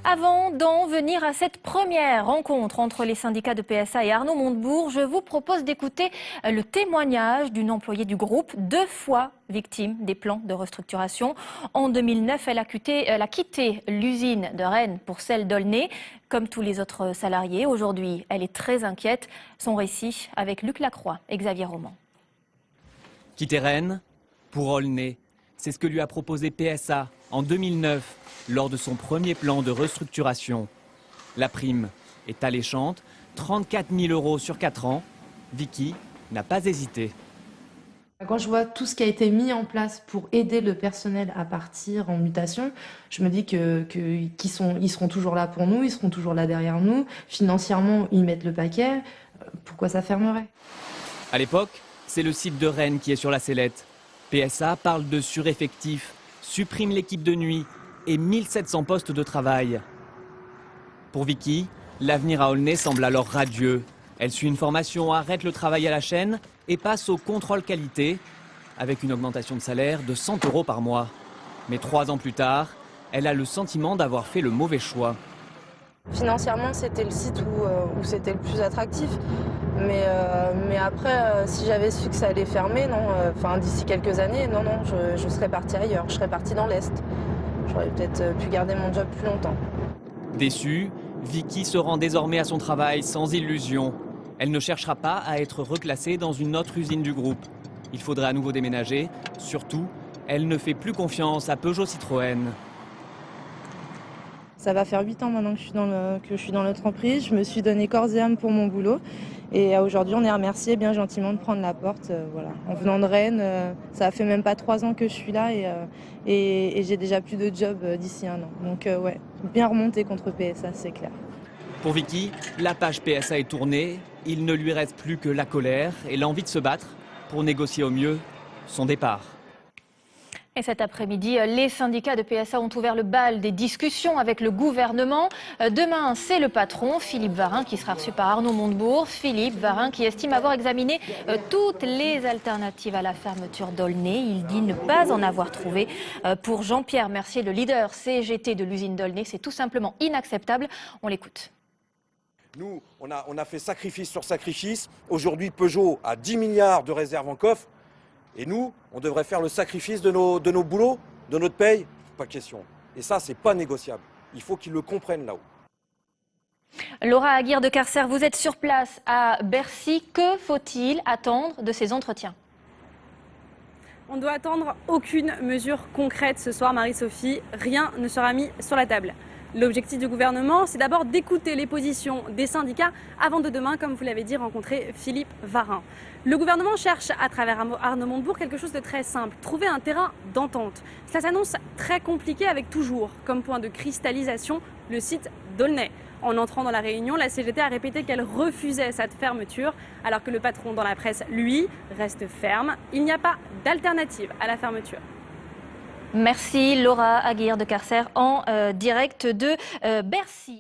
Avant d'en venir à cette première rencontre entre les syndicats de PSA et Arnaud Montebourg, je vous propose d'écouter le témoignage d'une employée du groupe, 2 fois victime des plans de restructuration. En 2009, elle a quitté l'usine de Rennes pour celle d'Aulnay, comme tous les autres salariés. Aujourd'hui, elle est très inquiète. Son récit avec Luc Lacroix et Xavier Roman. Quitter Rennes pour Aulnay, c'est ce que lui a proposé PSA en 2009 lors de son premier plan de restructuration. La prime est alléchante, 34 000 € sur 4 ans. Vicky n'a pas hésité. Quand je vois tout ce qui a été mis en place pour aider le personnel à partir en mutation, je me dis qu'ils seront toujours là pour nous, ils seront toujours là derrière nous. Financièrement, ils mettent le paquet. Pourquoi ça fermerait? À l'époque, c'est le site de Rennes qui est sur la sellette. PSA parle de sureffectif, supprime l'équipe de nuit et 1700 postes de travail. Pour Vicky, l'avenir à Aulnay semble alors radieux. Elle suit une formation, arrête le travail à la chaîne et passe au contrôle qualité avec une augmentation de salaire de 100 € par mois. Mais 3 ans plus tard, elle a le sentiment d'avoir fait le mauvais choix. Financièrement, c'était le site où c'était le plus attractif. Mais après, si j'avais su que ça allait fermer, d'ici quelques années, je serais partie ailleurs. Je serais partie dans l'Est. J'aurais peut-être pu garder mon job plus longtemps. Déçue, Vicky se rend désormais à son travail sans illusion. Elle ne cherchera pas à être reclassée dans une autre usine du groupe. Il faudrait à nouveau déménager. Surtout, elle ne fait plus confiance à Peugeot Citroën. Ça va faire 8 ans maintenant que je suis dans l'entreprise. Je me suis donné corps et âme pour mon boulot. Et aujourd'hui, on est remercié bien gentiment de prendre la porte. En venant de Rennes, ça a fait même pas 3 ans que je suis là et j'ai déjà plus de job d'ici 1 an. Donc bien remonté contre PSA, c'est clair. Pour Vicky, la page PSA est tournée. Il ne lui reste plus que la colère et l'envie de se battre pour négocier au mieux son départ. Et cet après-midi, les syndicats de PSA ont ouvert le bal des discussions avec le gouvernement. Demain, c'est le patron, Philippe Varin, qui sera reçu par Arnaud Montebourg. Philippe Varin qui estime avoir examiné toutes les alternatives à la fermeture d'Aulnay. Il dit ne pas en avoir trouvé. Pour Jean-Pierre Mercier, le leader CGT de l'usine d'Aulnay, c'est tout simplement inacceptable. On l'écoute. Nous, on a fait sacrifice sur sacrifice. Aujourd'hui, Peugeot a 10 milliards de réserves en coffre. Et nous, on devrait faire le sacrifice de nos boulots, de notre paye. Pas question. Et ça, c'est pas négociable. Il faut qu'ils le comprennent là-haut. Laura Aguirre de Carcer, vous êtes sur place à Bercy. Que faut-il attendre de ces entretiens? On ne doit attendre aucune mesure concrète ce soir, Marie-Sophie. Rien ne sera mis sur la table. L'objectif du gouvernement, c'est d'abord d'écouter les positions des syndicats avant de demain, comme vous l'avez dit, rencontrer Philippe Varin. Le gouvernement cherche, à travers Arnaud Montebourg, quelque chose de très simple, trouver un terrain d'entente. Cela s'annonce très compliqué avec toujours, comme point de cristallisation, le site d'Aulnay. En entrant dans la réunion, la CGT a répété qu'elle refusait cette fermeture, alors que le patron dans la presse, lui, reste ferme. Il n'y a pas d'alternative à la fermeture. Merci Laura Aguirre de Carcer en direct de Bercy.